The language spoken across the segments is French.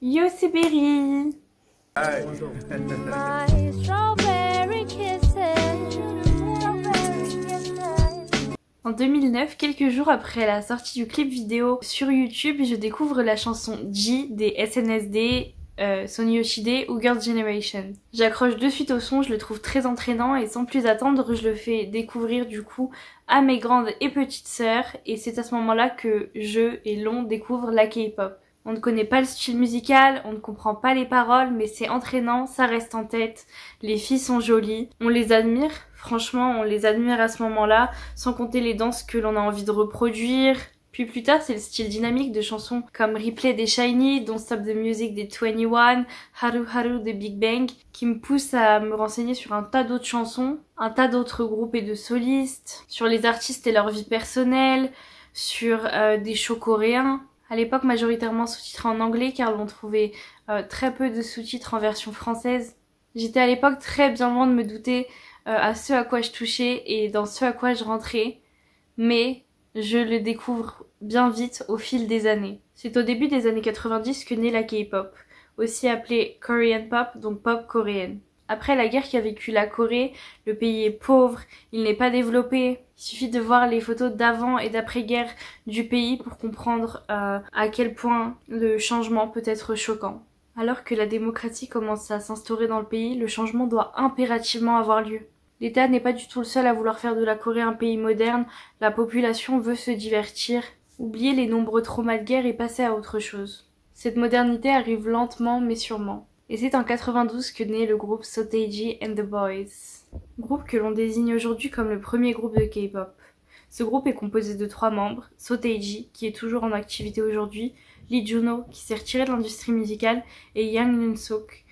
Yo, c'est Berry. My strawberry kisses. En 2009, quelques jours après la sortie du clip vidéo sur YouTube, je découvre la chanson G des SNSD, Sonny Yoshide ou Girls' Generation. J'accroche de suite au son, je le trouve très entraînant et sans plus attendre, je le fais découvrir du coup à mes grandes et petites sœurs et c'est à ce moment-là que je et l'on découvre la K-pop. On ne connaît pas le style musical, on ne comprend pas les paroles, mais c'est entraînant, ça reste en tête. Les filles sont jolies, on les admire, franchement on les admire à ce moment-là, sans compter les danses que l'on a envie de reproduire. Puis plus tard, c'est le style dynamique de chansons comme Replay des Shiny, Don't Stop the Music des 21, Haru Haru des Big Bang, qui me poussent à me renseigner sur un tas d'autres chansons, un tas d'autres groupes et de solistes, sur les artistes et leur vie personnelle, sur des shows coréens. À l'époque, majoritairement sous-titrés en anglais car l'on trouvait très peu de sous-titres en version française. J'étais à l'époque très bien loin de me douter à ce à quoi je touchais et dans ce à quoi je rentrais, mais je le découvre bien vite au fil des années. C'est au début des années 90 que naît la K-pop, aussi appelée Korean Pop, donc pop coréenne. Après la guerre qu'a vécu la Corée, le pays est pauvre, il n'est pas développé. Il suffit de voir les photos d'avant et d'après-guerre du pays pour comprendre à quel point le changement peut être choquant. Alors que la démocratie commence à s'instaurer dans le pays, le changement doit impérativement avoir lieu. L'État n'est pas du tout le seul à vouloir faire de la Corée un pays moderne, la population veut se divertir, oublier les nombreux traumas de guerre et passer à autre chose. Cette modernité arrive lentement mais sûrement. Et c'est en 92 que naît le groupe Sotaeji and the Boys, groupe que l'on désigne aujourd'hui comme le premier groupe de K-pop. Ce groupe est composé de 3 membres, Sotaeji, qui est toujours en activité aujourd'hui, Lee Juno, qui s'est retiré de l'industrie musicale, et Yang Eun-suk,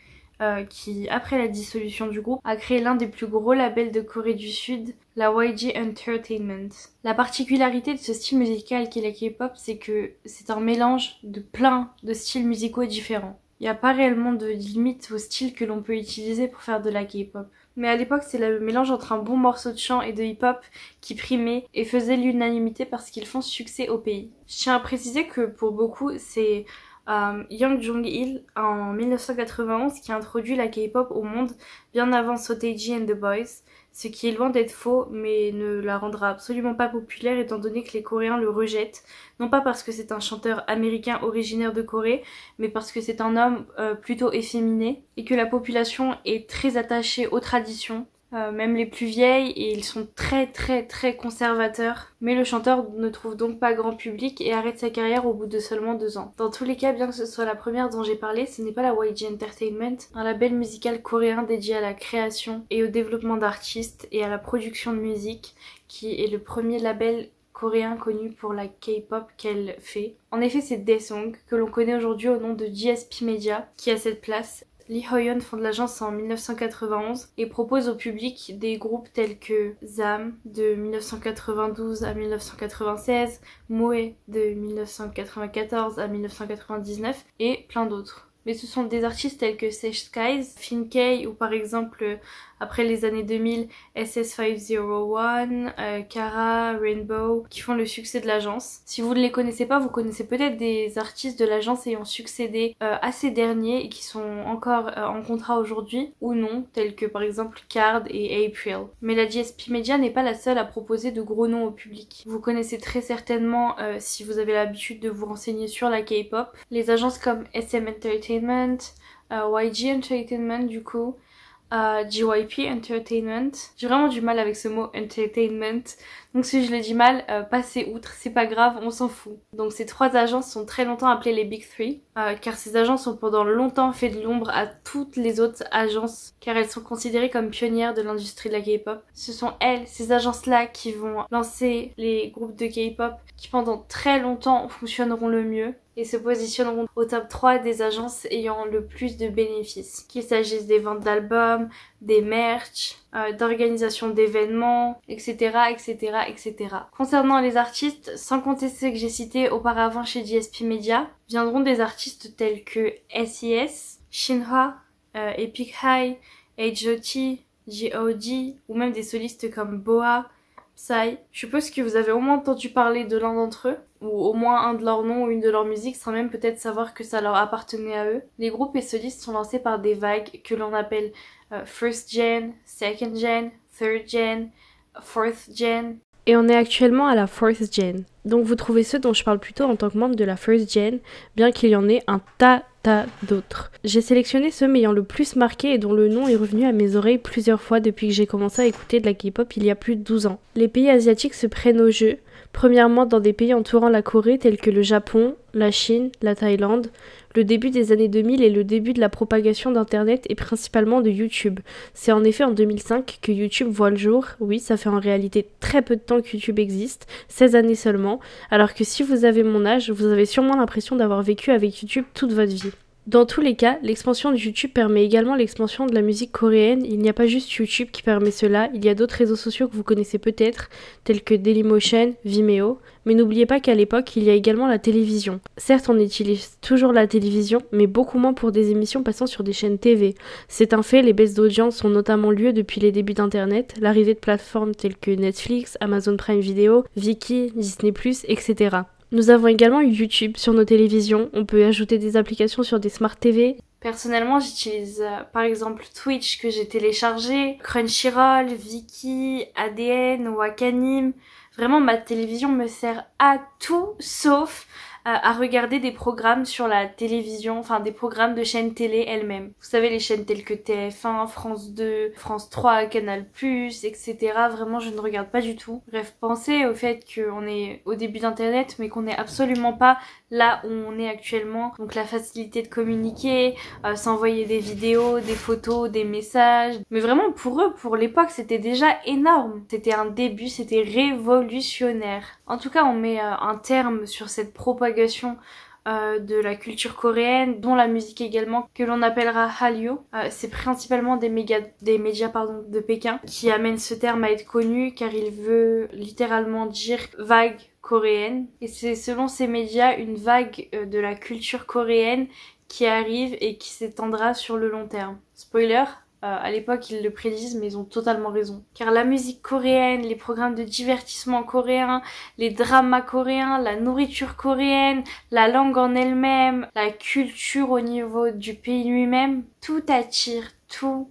qui, après la dissolution du groupe, a créé l'un des plus gros labels de Corée du Sud, la YG Entertainment. La particularité de ce style musical qu'est la K-pop, c'est que c'est un mélange de plein de styles musicaux différents. Il n'y a pas réellement de limite au style que l'on peut utiliser pour faire de la K-pop. Mais à l'époque, c'est le mélange entre un bon morceau de chant et de hip-hop qui primait et faisait l'unanimité parce qu'ils font succès au pays. Je tiens à préciser que pour beaucoup, c'est Young Jong-il en 1991 qui a introduit la K-pop au monde bien avant Sotaeji and the Boys, ce qui est loin d'être faux mais ne la rendra absolument pas populaire étant donné que les Coréens le rejettent, non pas parce que c'est un chanteur américain originaire de Corée, mais parce que c'est un homme plutôt efféminé et que la population est très attachée aux traditions. Même les plus vieilles, et ils sont très conservateurs. Mais le chanteur ne trouve donc pas grand public et arrête sa carrière au bout de seulement 2 ans. Dans tous les cas, bien que ce soit la première dont j'ai parlé, ce n'est pas la YG Entertainment, un label musical coréen dédié à la création et au développement d'artistes et à la production de musique, qui est le premier label coréen connu pour la K-pop qu'elle fait. En effet, c'est Daesung, que l'on connaît aujourd'hui au nom de GSP Media, qui a cette place. Lee Hoyeon fonde l'agence en 1991 et propose au public des groupes tels que ZAM de 1992 à 1996, Moe de 1994 à 1999 et plein d'autres. Mais ce sont des artistes tels que Sage Skies, Fin-K ou par exemple après les années 2000 SS501, Kara, Rainbow qui font le succès de l'agence. Si vous ne les connaissez pas, vous connaissez peut-être des artistes de l'agence ayant succédé à ces derniers et qui sont encore en contrat aujourd'hui ou non, tels que par exemple Card et April. Mais la GSP Media n'est pas la seule à proposer de gros noms au public. Vous connaissez très certainement, si vous avez l'habitude de vous renseigner sur la K-pop, les agences comme SM Entertainment, YG Entertainment du coup, JYP Entertainment. J'ai vraiment du mal avec ce mot entertainment, donc si je le dis mal, passez outre, c'est pas grave, on s'en fout. Donc ces 3 agences sont très longtemps appelées les Big Three, car ces agences ont pendant longtemps fait de l'ombre à toutes les autres agences, car elles sont considérées comme pionnières de l'industrie de la K-pop. Ce sont elles, ces agences-là, qui vont lancer les groupes de K-pop qui pendant très longtemps fonctionneront le mieux et se positionneront au top 3 des agences ayant le plus de bénéfices. Qu'il s'agisse des ventes d'albums, des merch, d'organisation d'événements, etc. Concernant les artistes, sans compter ceux que j'ai cités auparavant chez GSP Media, viendront des artistes tels que SES, Shinhwa, Epic High, H.O.T., G.O.D. ou même des solistes comme Boa, Psy. Je suppose que vous avez au moins entendu parler de l'un d'entre eux, ou au moins un de leurs noms ou une de leurs musiques, sans même peut-être savoir que ça leur appartenait à eux. Les groupes et solistes sont lancés par des vagues que l'on appelle First Gen, Second Gen, Third Gen, Fourth Gen. Et on est actuellement à la Fourth Gen. Donc vous trouvez ceux dont je parle plutôt en tant que membre de la First Gen, bien qu'il y en ait un tas d'autres. J'ai sélectionné ceux m'ayant le plus marqué et dont le nom est revenu à mes oreilles plusieurs fois depuis que j'ai commencé à écouter de la K-pop il y a plus de 12 ans. Les pays asiatiques se prennent au jeu, premièrement dans des pays entourant la Corée tels que le Japon, la Chine, la Thaïlande. Le début des années 2000 est le début de la propagation d'Internet et principalement de YouTube. C'est en effet en 2005 que YouTube voit le jour. Oui, ça fait en réalité très peu de temps que YouTube existe, 16 années seulement, alors que si vous avez mon âge, vous avez sûrement l'impression d'avoir vécu avec YouTube toute votre vie. Dans tous les cas, l'expansion de YouTube permet également l'expansion de la musique coréenne. Il n'y a pas juste YouTube qui permet cela, il y a d'autres réseaux sociaux que vous connaissez peut-être, tels que Dailymotion, Vimeo. Mais n'oubliez pas qu'à l'époque, il y a également la télévision. Certes, on utilise toujours la télévision, mais beaucoup moins pour des émissions passant sur des chaînes TV. C'est un fait, les baisses d'audience ont notamment lieu depuis les débuts d'Internet, l'arrivée de plateformes telles que Netflix, Amazon Prime Video, Viki, Disney+, etc. Nous avons également eu YouTube sur nos télévisions, on peut ajouter des applications sur des Smart TV. Personnellement, j'utilise par exemple Twitch que j'ai téléchargé, Crunchyroll, Viki, ADN, Wakanim. Vraiment, ma télévision me sert à tout sauf à regarder des programmes sur la télévision, enfin des programmes de chaînes télé elles-mêmes. Vous savez, les chaînes telles que TF1, France 2, France 3, Canal+, etc. Vraiment, je ne regarde pas du tout. Bref, pensez au fait qu'on est au début d'Internet, mais qu'on n'est absolument pas là où on est actuellement. Donc la facilité de communiquer, s'envoyer des vidéos, des photos, des messages. Mais vraiment, pour eux, pour l'époque, c'était déjà énorme. C'était un début, c'était révolutionnaire. En tout cas, on met un terme sur cette propagation de la culture coréenne, dont la musique également, que l'on appellera Hallyu. C'est principalement des médias de Pékin qui amènent ce terme à être connu, car il veut littéralement dire vague coréenne. Et c'est selon ces médias une vague de la culture coréenne qui arrive et qui s'étendra sur le long terme. Spoiler, à l'époque ils le prédisent, mais ils ont totalement raison. Car la musique coréenne, les programmes de divertissement coréens, les dramas coréens, la nourriture coréenne, la langue en elle-même, la culture au niveau du pays lui-même, tout attire, tout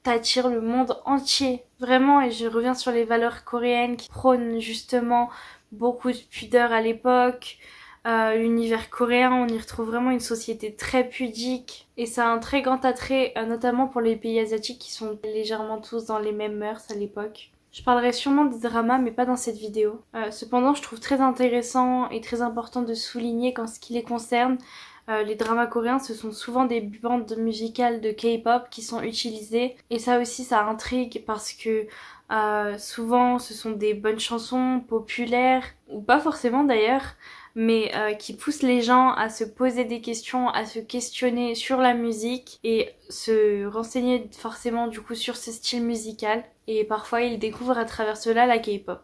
attire le monde entier. Vraiment, et je reviens sur les valeurs coréennes qui prônent justement beaucoup de pudeur à l'époque. L'univers coréen, on y retrouve vraiment une société très pudique et ça a un très grand attrait, notamment pour les pays asiatiques qui sont légèrement tous dans les mêmes mœurs à l'époque. Je parlerai sûrement des dramas, mais pas dans cette vidéo. Cependant, je trouve très intéressant et très important de souligner qu'en ce qui les concerne, les dramas coréens, ce sont souvent des bandes musicales de K-pop qui sont utilisées. Et ça aussi, ça intrigue parce que souvent, ce sont des bonnes chansons populaires, ou pas forcément d'ailleurs, mais qui poussent les gens à se poser des questions, à se questionner sur la musique et se renseigner forcément du coup sur ce style musical. Et parfois, ils découvrent à travers cela la K-pop.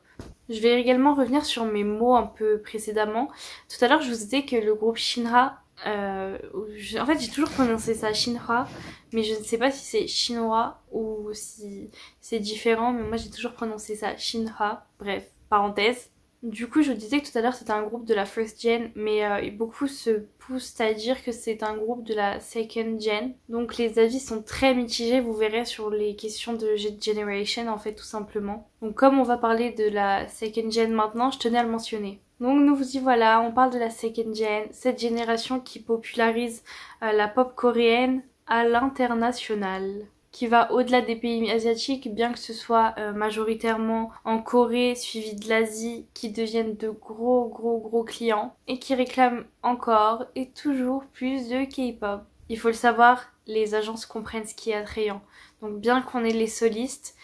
Je vais également revenir sur mes mots un peu précédemment. Tout à l'heure, je vous disais que le groupe Shinra, en fait j'ai toujours prononcé ça Shinra, mais je ne sais pas si c'est chinois ou si c'est différent, mais moi j'ai toujours prononcé ça Shinra. Bref, parenthèse. Du coup, je vous disais que tout à l'heure c'était un groupe de la First Gen, mais beaucoup se poussent à dire que c'est un groupe de la Second Gen. Donc les avis sont très mitigés, vous verrez, sur les questions de Generation en fait, tout simplement. Donc comme on va parler de la Second Gen maintenant, je tenais à le mentionner. Donc nous y voilà, on parle de la Second Gen, cette génération qui popularise la pop coréenne à l'international, qui va au-delà des pays asiatiques, bien que ce soit majoritairement en Corée, suivi de l'Asie, qui deviennent de gros clients et qui réclament encore et toujours plus de K-pop. Il faut le savoir, les agences comprennent ce qui est attrayant. Donc bien qu'on ait les solistes,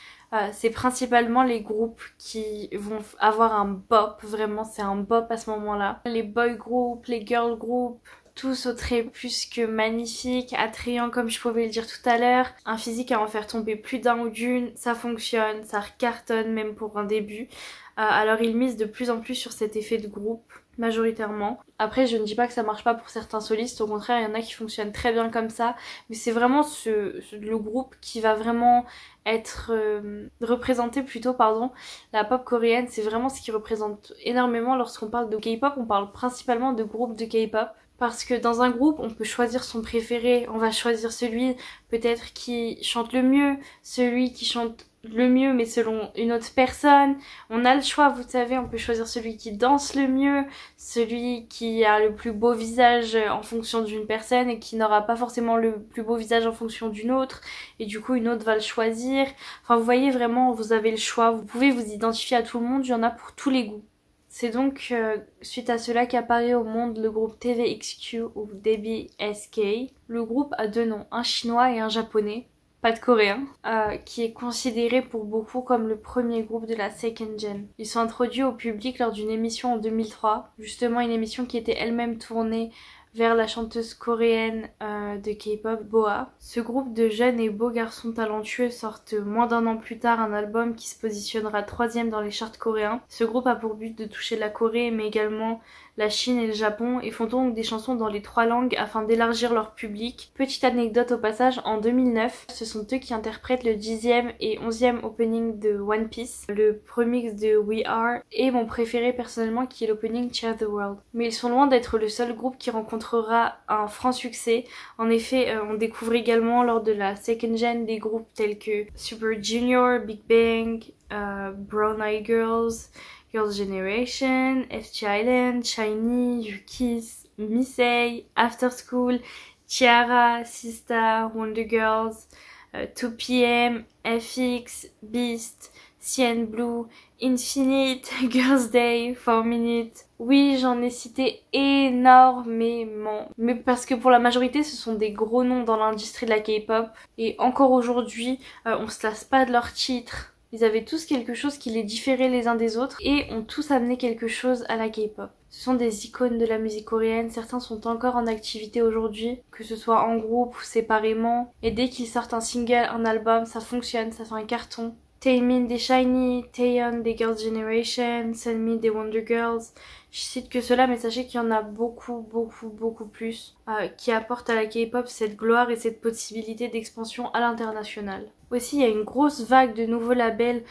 c'est principalement les groupes qui vont avoir un bop, vraiment c'est un bop à ce moment-là. Les boy groups, les girl groups, tous au trait plus que magnifique, attrayant comme je pouvais le dire tout à l'heure, un physique à en faire tomber plus d'un ou d'une, ça fonctionne, ça cartonne même pour un début. Alors ils misent de plus en plus sur cet effet de groupe. majoritairement. Après, je ne dis pas que ça marche pas pour certains solistes, au contraire, il y en a qui fonctionnent très bien comme ça, mais c'est vraiment le groupe qui va vraiment être représenté plutôt, pardon, la pop coréenne, c'est vraiment ce qui représente énormément lorsqu'on parle de K-pop, on parle principalement de groupes de K-pop. Parce que dans un groupe, on peut choisir son préféré, on va choisir celui peut-être qui chante le mieux, celui qui chante le mieux mais selon une autre personne. On a le choix, vous savez, on peut choisir celui qui danse le mieux, celui qui a le plus beau visage en fonction d'une personne et qui n'aura pas forcément le plus beau visage en fonction d'une autre. Et du coup, une autre va le choisir. Enfin, vous voyez vraiment, vous avez le choix, vous pouvez vous identifier à tout le monde, il y en a pour tous les goûts. C'est donc suite à cela qu'apparaît au monde le groupe TVXQ ou DBSK. Le groupe a deux noms, un chinois et un japonais, pas de coréen, qui est considéré pour beaucoup comme le premier groupe de la second gen. Ils sont introduits au public lors d'une émission en 2003, justement une émission qui était elle-même tournée vers la chanteuse coréenne de K-pop, Boa. Ce groupe de jeunes et beaux garçons talentueux sortent moins d'un an plus tard un album qui se positionnera 3e dans les charts coréens. Ce groupe a pour but de toucher la Corée mais également la Chine et le Japon et font donc des chansons dans les 3 langues afin d'élargir leur public. Petite anecdote au passage, en 2009, ce sont eux qui interprètent le 10e et 11e opening de One Piece, le remix de We Are et mon préféré personnellement qui est l'opening Share the World. Mais ils sont loin d'être le seul groupe qui rencontrera un franc succès. En effet, on découvre également lors de la second gen des groupes tels que Super Junior, Big Bang, Brown Eyed Girls, Girls' Generation, FT Island, SHINee, U-KISS, Missei, After School, Tiara, Sista, Wonder Girls, 2PM, FX, Beast, CN Blue, Infinite, Girls' Day, 4 Minutes. Oui, j'en ai cité énormément. Mais parce que pour la majorité, ce sont des gros noms dans l'industrie de la K-pop. Et encore aujourd'hui, on se lasse pas de leurs titres. Ils avaient tous quelque chose qui les différait les uns des autres et ont tous amené quelque chose à la K-pop. Ce sont des icônes de la musique coréenne, certains sont encore en activité aujourd'hui, que ce soit en groupe ou séparément. Et dès qu'ils sortent un single, un album, ça fonctionne, ça fait un carton. Taemin des SHINee, Taeyeon des Girls' Generation, Sunmi des Wonder Girls. Je cite que cela, mais sachez qu'il y en a beaucoup plus qui apportent à la K-pop cette gloire et cette possibilité d'expansion à l'international. Aussi, il y a une grosse vague de nouveaux labels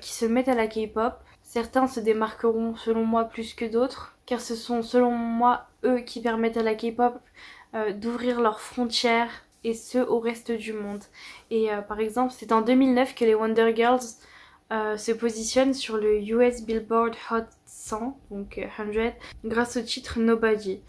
qui se mettent à la K-pop. Certains se démarqueront selon moi plus que d'autres, car ce sont selon moi eux qui permettent à la K-pop d'ouvrir leurs frontières et ce au reste du monde. Et par exemple, c'est en 2009 que les Wonder Girls se positionnent sur le US Billboard Hot 100, donc 100, grâce au titre Nobody.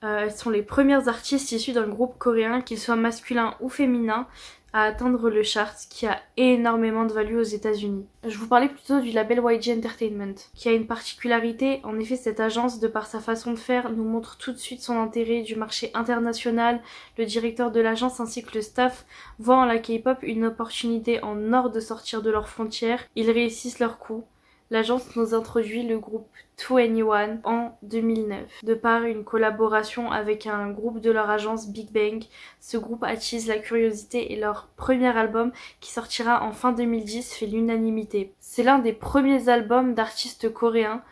Elles sont les premières artistes issues d'un groupe coréen, qu'ils soient masculins ou féminins, à atteindre le chart, qui a énormément de value aux États-Unis. Je vous parlais plutôt du label YG Entertainment, qui a une particularité. En effet, cette agence, de par sa façon de faire, nous montre tout de suite son intérêt du marché international. Le directeur de l'agence ainsi que le staff voient en la K-pop une opportunité en or de sortir de leurs frontières. Ils réussissent leur coup. L'agence nous introduit le groupe 2NE1 en 2009. De par une collaboration avec un groupe de leur agence Big Bang, ce groupe attise la curiosité et leur premier album, qui sortira en fin 2010, fait l'unanimité. C'est l'un des premiers albums d'artistes coréens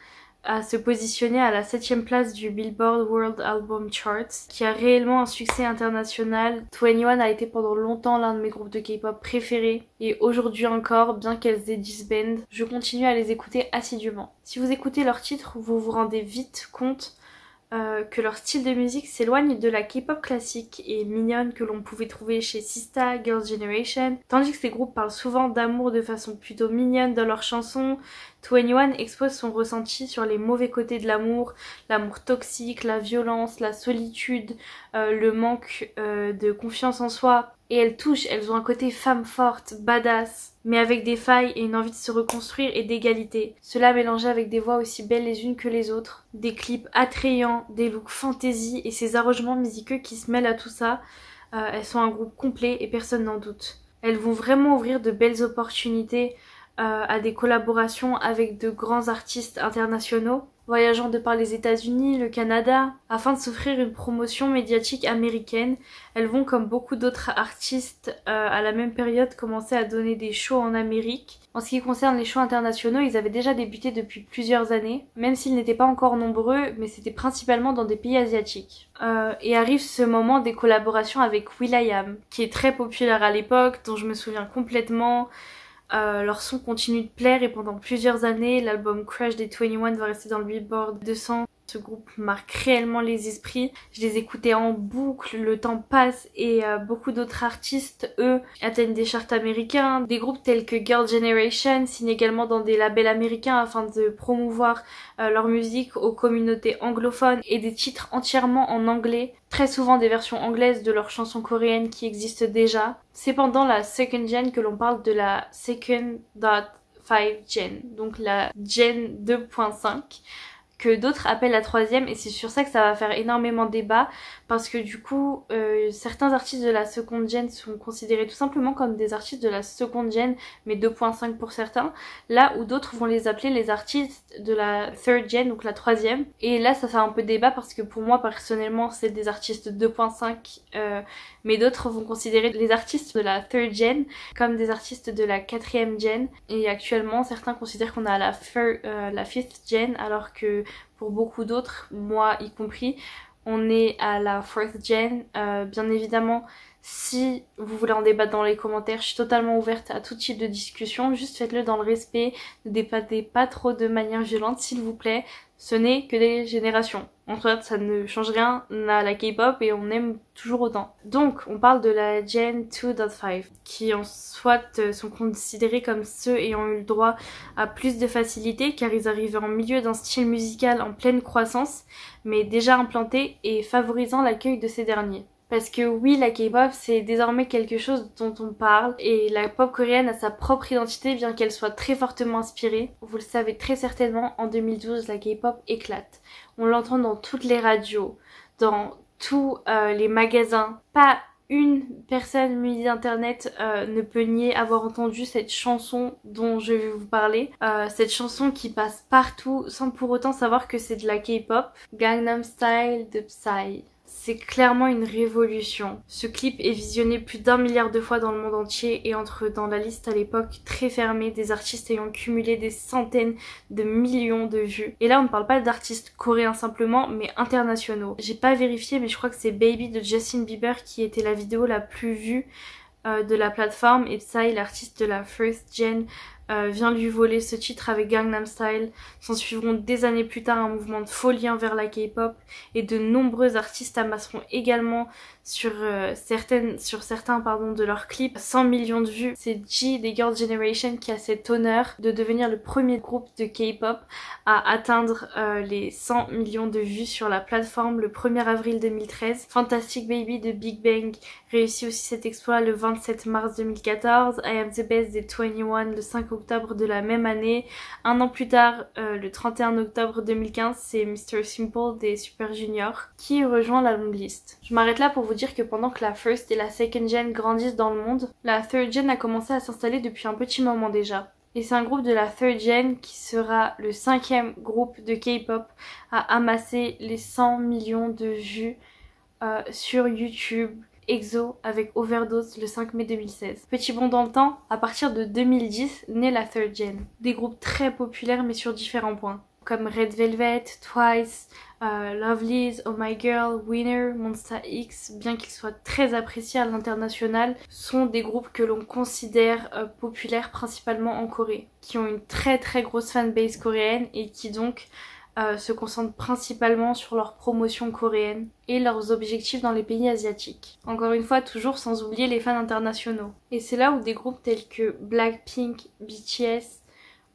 à se positionner à la 7e place du Billboard World Album Charts, qui a réellement un succès international. 2NE1 a été pendant longtemps l'un de mes groupes de K-pop préférés, et aujourd'hui encore, bien qu'elles aient disband, je continue à les écouter assidûment. Si vous écoutez leurs titres, vous vous rendez vite compte que leur style de musique s'éloigne de la K-pop classique et mignonne que l'on pouvait trouver chez Sista, Girls' Generation, tandis que ces groupes parlent souvent d'amour de façon plutôt mignonne dans leurs chansons. 2NE1 expose son ressenti sur les mauvais côtés de l'amour toxique, la violence, la solitude, le manque de confiance en soi. Et elles ont un côté femme forte, badass, mais avec des failles et une envie de se reconstruire et d'égalité. Cela mélangé avec des voix aussi belles les unes que les autres, des clips attrayants, des looks fantasy et ces arrangements musicaux qui se mêlent à tout ça. Elles sont un groupe complet et personne n'en doute. Elles vont vraiment ouvrir de belles opportunités à des collaborations avec de grands artistes internationaux, voyageant de par les États-Unis, le Canada, afin de s'offrir une promotion médiatique américaine. Elles vont, comme beaucoup d'autres artistes à la même période, commencer à donner des shows en Amérique. En ce qui concerne les shows internationaux, ils avaient déjà débuté depuis plusieurs années, même s'ils n'étaient pas encore nombreux, mais c'était principalement dans des pays asiatiques. Et arrive ce moment des collaborations avec will.i.am, qui est très populaire à l'époque, dont je me souviens complètement. Leur son continue de plaire et pendant plusieurs années, l'album Crush des 21 va rester dans le Billboard 200. Ce groupe marque réellement les esprits. Je les écoutais en boucle, le temps passe et beaucoup d'autres artistes, eux, atteignent des charts américains. Des groupes tels que Girl Generation signent également dans des labels américains afin de promouvoir leur musique aux communautés anglophones et des titres entièrement en anglais. Très souvent des versions anglaises de leurs chansons coréennes qui existent déjà. C'est pendant la second gen que l'on parle de la second dot 5 gen, donc la gen 2.5. Que d'autres appellent la troisième, et c'est sur ça que ça va faire énormément débat parce que du coup certains artistes de la seconde gen sont considérés tout simplement comme des artistes de la seconde gen mais 2.5 pour certains, là où d'autres vont les appeler les artistes de la third gen, donc la troisième. Et là ça fait un peu débat parce que pour moi personnellement c'est des artistes 2.5 mais d'autres vont considérer les artistes de la third gen comme des artistes de la quatrième gen, et actuellement certains considèrent qu'on a la fifth gen alors que pour beaucoup d'autres, moi y compris, on est à la fourth gen. Bien évidemment, si vous voulez en débattre dans les commentaires, je suis totalement ouverte à tout type de discussion. Juste faites-le dans le respect, ne débattez pas trop de manière violente s'il vous plaît. Ce n'est que des générations. En soit, ça ne change rien à la K-pop et on aime toujours autant. Donc, on parle de la Gen 2.5, qui en soit sont considérés comme ceux ayant eu le droit à plus de facilité, car ils arrivaient en milieu d'un style musical en pleine croissance, mais déjà implanté et favorisant l'accueil de ces derniers. Parce que oui, la K-pop c'est désormais quelque chose dont on parle et la pop coréenne a sa propre identité bien qu'elle soit très fortement inspirée. Vous le savez très certainement, en 2012 la K-pop éclate. On l'entend dans toutes les radios, dans tous les magasins. Pas une personne munie d'internet ne peut nier avoir entendu cette chanson dont je vais vous parler. Cette chanson qui passe partout sans pour autant savoir que c'est de la K-pop. Gangnam Style de Psy. C'est clairement une révolution. Ce clip est visionné plus d'1 milliard de fois dans le monde entier et entre dans la liste à l'époque très fermée des artistes ayant cumulé des centaines de millions de vues. Et là on ne parle pas d'artistes coréens simplement mais internationaux. J'ai pas vérifié mais je crois que c'est Baby de Justin Bieber qui était la vidéo la plus vue de la plateforme, et Psy, l'artiste de la first gen, vient lui voler ce titre avec Gangnam Style. S'en suivront des années plus tard un mouvement de folie envers la K-pop et de nombreux artistes amasseront également sur certains de leurs clips 100 millions de vues. C'est G des Girl Generation qui a cet honneur de devenir le premier groupe de K-pop à atteindre les 100 millions de vues sur la plateforme le 1er avril 2013. Fantastic Baby de Big Bang réussit aussi cet exploit le 27 mars 2014. I Am The Best des 21 le 5 octobre de la même année. Un an plus tard, le 31 octobre 2015, c'est Mr. Simple des Super Junior qui rejoint la longue liste. Je m'arrête là pour vous dire que pendant que la first et la second gen grandissent dans le monde, la third gen a commencé à s'installer depuis un petit moment déjà. Et c'est un groupe de la third gen qui sera le 5e groupe de K-pop à amasser les 100 millions de vues sur YouTube. EXO avec Overdose le 5 mai 2016. Petit bond dans le temps, à partir de 2010 naît la third gen. Des groupes très populaires mais sur différents points, comme Red Velvet, Twice, Lovelyz, Oh My Girl, Winner, Monsta X, bien qu'ils soient très appréciés à l'international, sont des groupes que l'on considère populaires principalement en Corée, qui ont une très très grosse fanbase coréenne et qui donc se concentrent principalement sur leur promotion coréenne et leurs objectifs dans les pays asiatiques. Encore une fois, toujours sans oublier les fans internationaux. Et c'est là où des groupes tels que Blackpink, BTS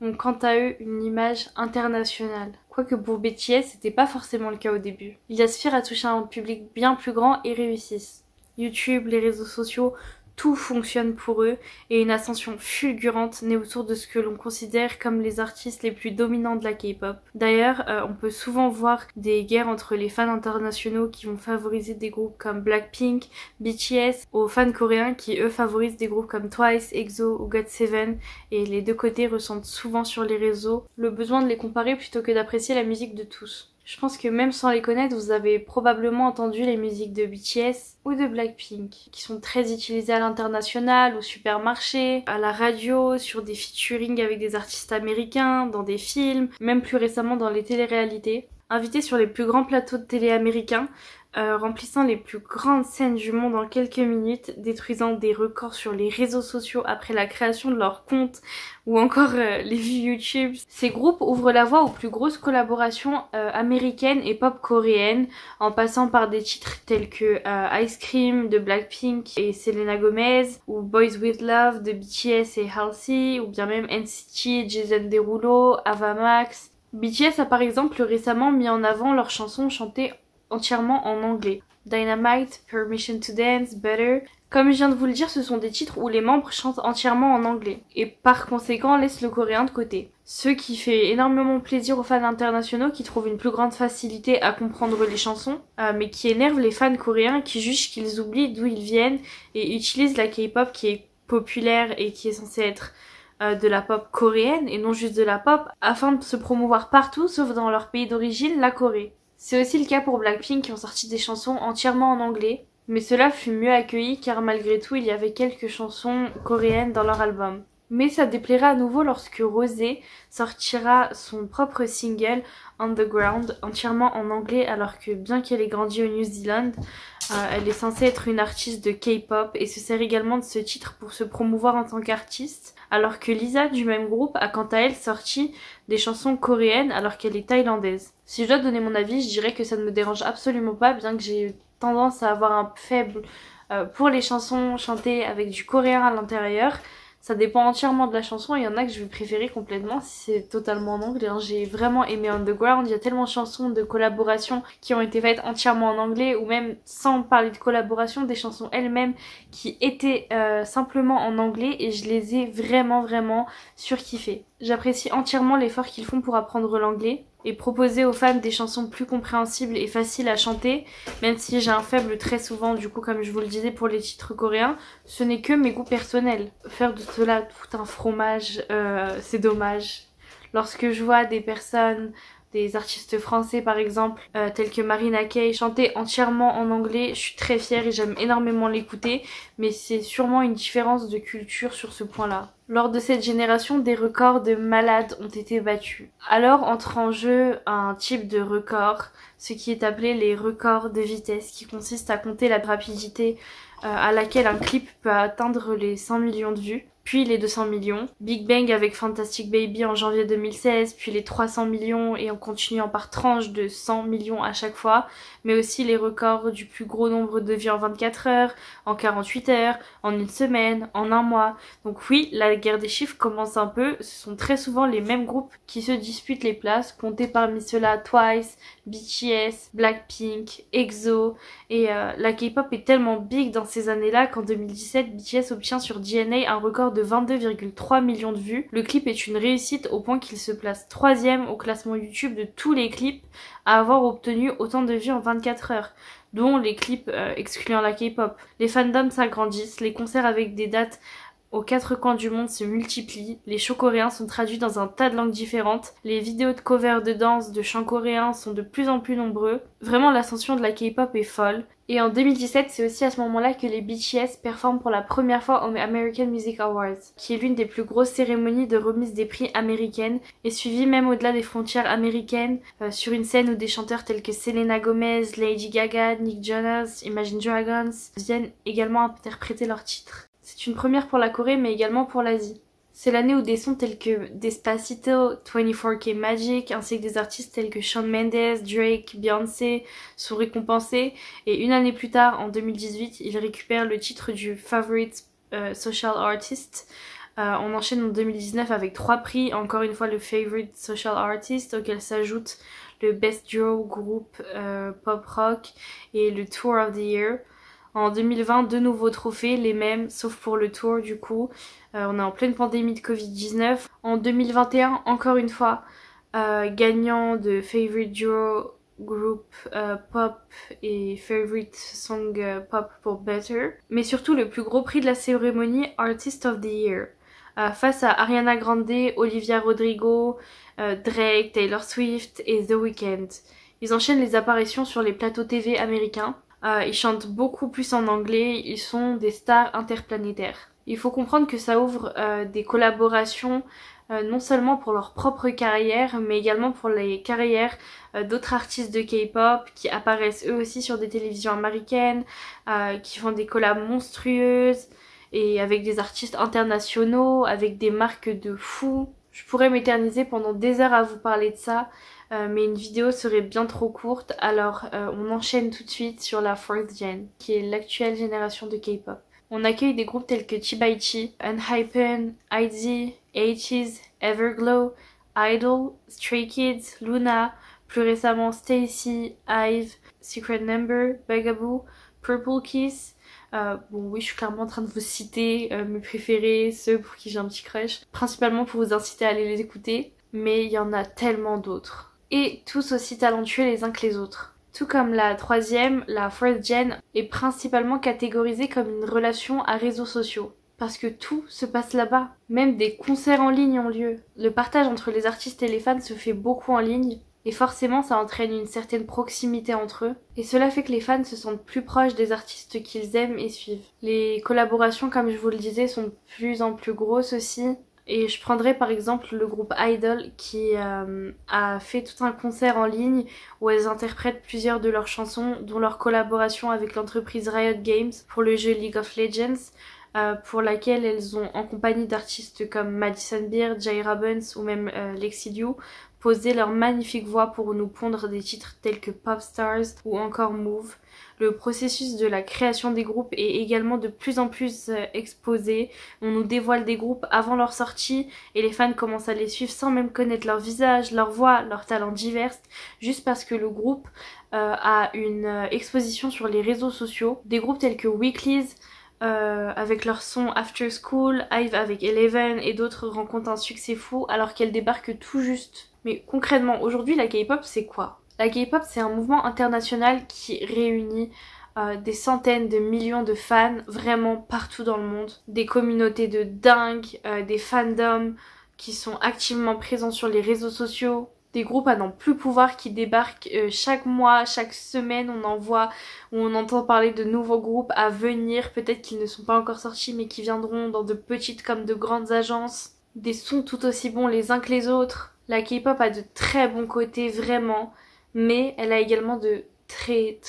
ont quant à eux une image internationale. Quoique pour BTS, c'était pas forcément le cas au début. Ils aspirent à toucher un public bien plus grand et réussissent. YouTube, les réseaux sociaux, tout fonctionne pour eux et une ascension fulgurante naît autour de ce que l'on considère comme les artistes les plus dominants de la K-pop. D'ailleurs, on peut souvent voir des guerres entre les fans internationaux qui vont favoriser des groupes comme Blackpink, BTS, aux fans coréens qui eux favorisent des groupes comme Twice, EXO ou GOT7, et les deux côtés ressentent souvent sur les réseaux le besoin de les comparer plutôt que d'apprécier la musique de tous. Je pense que même sans les connaître, vous avez probablement entendu les musiques de BTS ou de Blackpink, qui sont très utilisées à l'international, au supermarché, à la radio, sur des featuring avec des artistes américains, dans des films, même plus récemment dans les téléréalités. Invités sur les plus grands plateaux de télé américains, remplissant les plus grandes scènes du monde en quelques minutes, détruisant des records sur les réseaux sociaux après la création de leur compte ou encore les vues YouTube. Ces groupes ouvrent la voie aux plus grosses collaborations américaines et pop coréennes, en passant par des titres tels que Ice Cream de Blackpink et Selena Gomez, ou Boys With Love de BTS et Halsey, ou bien même NCT, Jason Derulo, Ava Max. BTS a par exemple récemment mis en avant leurs chansons chantées entièrement en anglais. Dynamite, Permission to Dance, Better. Comme je viens de vous le dire, ce sont des titres où les membres chantent entièrement en anglais et par conséquent laissent le coréen de côté. Ce qui fait énormément plaisir aux fans internationaux qui trouvent une plus grande facilité à comprendre les chansons, mais qui énerve les fans coréens qui jugent qu'ils oublient d'où ils viennent et utilisent la K-pop qui est populaire et qui est censée être de la pop coréenne et non juste de la pop, afin de se promouvoir partout sauf dans leur pays d'origine, la Corée. C'est aussi le cas pour Blackpink qui ont sorti des chansons entièrement en anglais, mais cela fut mieux accueilli car malgré tout il y avait quelques chansons coréennes dans leur album. Mais ça déplaira à nouveau lorsque Rosé sortira son propre single Underground entièrement en anglais, alors que bien qu'elle ait grandi au New Zealand, elle est censée être une artiste de K-pop et se sert également de ce titre pour se promouvoir en tant qu'artiste, alors que Lisa du même groupe a quant à elle sorti des chansons coréennes alors qu'elle est thaïlandaise. Si je dois donner mon avis, je dirais que ça ne me dérange absolument pas, bien que j'ai tendance à avoir un faible pour les chansons chantées avec du coréen à l'intérieur. Ça dépend entièrement de la chanson, il y en a que je vais préférer complètement si c'est totalement en anglais. J'ai vraiment aimé Underground, il y a tellement de chansons de collaboration qui ont été faites entièrement en anglais, ou même sans parler de collaboration, des chansons elles-mêmes qui étaient simplement en anglais et je les ai vraiment surkiffées. J'apprécie entièrement l'effort qu'ils font pour apprendre l'anglais et proposer aux fans des chansons plus compréhensibles et faciles à chanter, même si j'ai un faible très souvent, du coup, comme je vous le disais, pour les titres coréens, ce n'est que mes goûts personnels. Faire de cela tout un fromage, c'est dommage. Lorsque je vois des personnes, des artistes français par exemple, tels que Marina Kaye, chanter entièrement en anglais, je suis très fière et j'aime énormément l'écouter, mais c'est sûrement une différence de culture sur ce point-là. Lors de cette génération, des records de malades ont été battus. Alors entre en jeu un type de record, ce qui est appelé les records de vitesse, qui consiste à compter la rapidité à laquelle un clip peut atteindre les 100 millions de vues, puis les 200 millions. Big Bang avec Fantastic Baby en janvier 2016, puis les 300 millions et en continuant par tranche de 100 millions à chaque fois, mais aussi les records du plus gros nombre de vues en 24 heures, en 48 heures, en une semaine, en un mois. Donc oui, la guerre des chiffres commence un peu, ce sont très souvent les mêmes groupes qui se disputent les places, comptés parmi ceux-là Twice, BTS, Blackpink, EXO, et la K-pop est tellement big dans ces années-là qu'en 2017, BTS obtient sur DNA un record de 22,3 millions de vues. Le clip est une réussite au point qu'il se place 3e au classement YouTube de tous les clips à avoir obtenu autant de vues en 24 heures, dont les clips excluant la K-pop. Les fandoms s'agrandissent, les concerts avec des dates aux quatre coins du monde se multiplient, les shows coréens sont traduits dans un tas de langues différentes, les vidéos de cover de danse, de chants coréens sont de plus en plus nombreux. Vraiment, l'ascension de la K-pop est folle. Et en 2017, c'est aussi à ce moment-là que les BTS performent pour la première fois aux American Music Awards, qui est l'une des plus grosses cérémonies de remise des prix américaines, et suivie même au-delà des frontières américaines, sur une scène où des chanteurs tels que Selena Gomez, Lady Gaga, Nick Jonas, Imagine Dragons viennent également interpréter leurs titres. C'est une première pour la Corée mais également pour l'Asie. C'est l'année où des sons tels que Despacito, 24K Magic, ainsi que des artistes tels que Shawn Mendes, Drake, Beyoncé sont récompensés, et une année plus tard, en 2018, ils récupèrent le titre du Favorite Social Artist. On enchaîne en 2019 avec 3 prix, encore une fois le Favorite Social Artist, auquel s'ajoute le Best Duo Group Pop Rock et le Tour of the Year. En 2020, deux nouveaux trophées, les mêmes, sauf pour le tour du coup. On est en pleine pandémie de Covid-19. En 2021, encore une fois, gagnant de Favorite Duo Group Pop et Favorite Song Pop pour Better. Mais surtout le plus gros prix de la cérémonie, Artist of the Year. Face à Ariana Grande, Olivia Rodrigo, Drake, Taylor Swift et The Weeknd. Ils enchaînent les apparitions sur les plateaux TV américains. Ils chantent beaucoup plus en anglais, ils sont des stars interplanétaires. Il faut comprendre que ça ouvre des collaborations non seulement pour leur propre carrière, mais également pour les carrières d'autres artistes de K-pop qui apparaissent eux aussi sur des télévisions américaines, qui font des collabs monstrueuses, et avec des artistes internationaux, avec des marques de fous. Je pourrais m'éterniser pendant des heures à vous parler de ça, mais une vidéo serait bien trop courte, alors on enchaîne tout de suite sur la 4th Gen, qui est l'actuelle génération de K-pop. On accueille des groupes tels que Chiba-Ichi, Enhypen, ITZY, ATEEZ, Everglow, Idol, Stray Kids, Luna, plus récemment Stacy, IVE, Secret Number, Bugaboo, Purple Kiss. Bon oui, je suis clairement en train de vous citer mes préférés, ceux pour qui j'ai un petit crush, principalement pour vous inciter à aller les écouter, mais il y en a tellement d'autres. Et tous aussi talentueux les uns que les autres. Tout comme la 3e, la 4th Gen est principalement catégorisée comme une relation à réseaux sociaux. Parce que tout se passe là-bas. Même des concerts en ligne ont lieu. Le partage entre les artistes et les fans se fait beaucoup en ligne. Et forcément, ça entraîne une certaine proximité entre eux. Et cela fait que les fans se sentent plus proches des artistes qu'ils aiment et suivent. Les collaborations, comme je vous le disais, sont de plus en plus grosses aussi. Et je prendrais par exemple le groupe Idol qui a fait tout un concert en ligne où elles interprètent plusieurs de leurs chansons, dont leur collaboration avec l'entreprise Riot Games pour le jeu League of Legends, pour laquelle elles ont, en compagnie d'artistes comme Madison Beer, Jay Rabens ou même Lexi Liu, posé leur magnifique voix pour nous pondre des titres tels que Pop Stars ou encore Move. Le processus de la création des groupes est également de plus en plus exposé. On nous dévoile des groupes avant leur sortie et les fans commencent à les suivre sans même connaître leur visage, leur voix, leurs talents divers, juste parce que le groupe a une exposition sur les réseaux sociaux. Des groupes tels que Weeklies, avec leur son After School, IVE avec Eleven et d'autres rencontrent un succès fou alors qu'elles débarquent tout juste. Mais concrètement, aujourd'hui, la K-pop, c'est quoi ? La K-pop, c'est un mouvement international qui réunit des centaines de millions de fans vraiment partout dans le monde. Des communautés de dingue, des fandoms qui sont activement présents sur les réseaux sociaux. Des groupes à n'en plus pouvoir qui débarquent chaque mois, chaque semaine, on en voit, où on entend parler de nouveaux groupes à venir, peut-être qu'ils ne sont pas encore sortis mais qui viendront dans de petites comme de grandes agences. Des sons tout aussi bons les uns que les autres. La K-pop a de très bons côtés vraiment, mais elle a également de très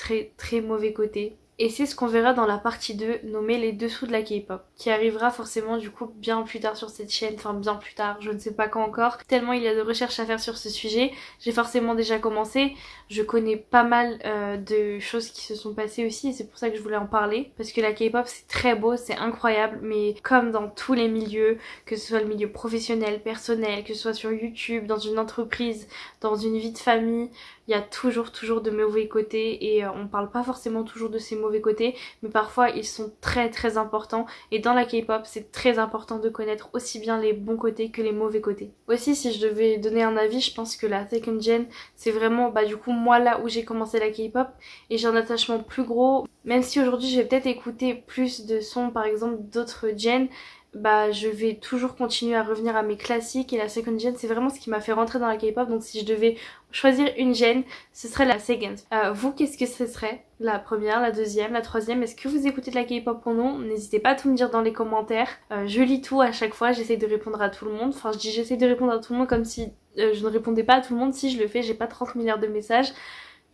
mauvais côtés. Et c'est ce qu'on verra dans la partie 2, nommée les dessous de la K-pop, qui arrivera forcément du coup bien plus tard sur cette chaîne, enfin bien plus tard, je ne sais pas quand encore, tellement il y a de recherches à faire sur ce sujet. J'ai forcément déjà commencé, je connais pas mal de choses qui se sont passées aussi et c'est pour ça que je voulais en parler, parce que la K-pop c'est très beau, c'est incroyable, mais comme dans tous les milieux, que ce soit le milieu professionnel, personnel, que ce soit sur YouTube, dans une entreprise, dans une vie de famille, il y a toujours de mauvais côtés et on parle pas forcément toujours de ces mauvais côtés, mais parfois ils sont très importants et dans la K-pop c'est très important de connaître aussi bien les bons côtés que les mauvais côtés. Aussi, si je devais donner un avis, je pense que la 2nd Gen c'est vraiment du coup moi là où j'ai commencé la K-pop et j'ai un attachement plus gros, même si aujourd'hui je vais peut-être écouter plus de sons par exemple d'autres gens, je vais toujours continuer à revenir à mes classiques et la 2nd Gen c'est vraiment ce qui m'a fait rentrer dans la K-pop, donc si je devais choisir une gen, ce serait la 2nd. Vous, qu'est-ce que ce serait ? La première, la deuxième, la troisième, est-ce que vous écoutez de la K-pop ou non ? N'hésitez pas à tout me dire dans les commentaires. Je lis tout à chaque fois, j'essaie de répondre à tout le monde. Enfin, je dis j'essaie de répondre à tout le monde comme si je ne répondais pas à tout le monde. Si je le fais, j'ai pas 30 milliards de messages.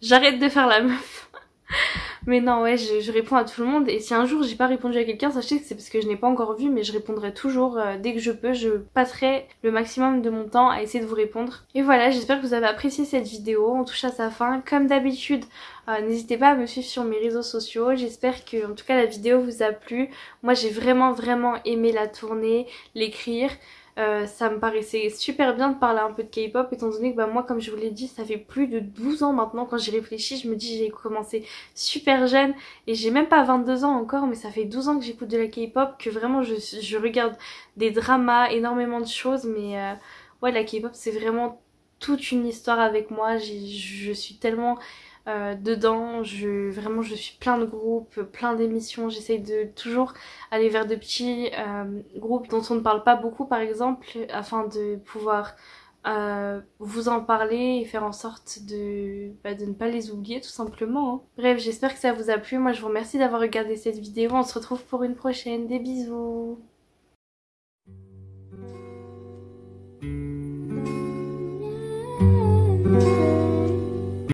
J'arrête de faire la meuf. Mais non, ouais, je réponds à tout le monde et si un jour j'ai pas répondu à quelqu'un, sachez que c'est parce que je n'ai pas encore vu, mais je répondrai toujours dès que je peux. Je passerai le maximum de mon temps à essayer de vous répondre. Et voilà, j'espère que vous avez apprécié cette vidéo. On touche à sa fin. Comme d'habitude, n'hésitez pas à me suivre sur mes réseaux sociaux. J'espère que en tout cas la vidéo vous a plu. Moi j'ai vraiment aimé la tourner, l'écrire. Ça me paraissait super bien de parler un peu de K-pop étant donné que bah, moi comme je vous l'ai dit ça fait plus de 12 ans maintenant. Quand j'y réfléchis je me dis j'ai commencé super jeune et j'ai même pas 22 ans encore, mais ça fait 12 ans que j'écoute de la K-pop, que vraiment je regarde des dramas, énormément de choses, mais ouais la K-pop c'est vraiment toute une histoire avec moi. Je suis tellement dedans, vraiment je suis plein de groupes, plein d'émissions, j'essaye de toujours aller vers de petits groupes dont on ne parle pas beaucoup par exemple, afin de pouvoir vous en parler et faire en sorte de ne pas les oublier tout simplement, hein. Bref, j'espère que ça vous a plu, moi je vous remercie d'avoir regardé cette vidéo, on se retrouve pour une prochaine, des bisous.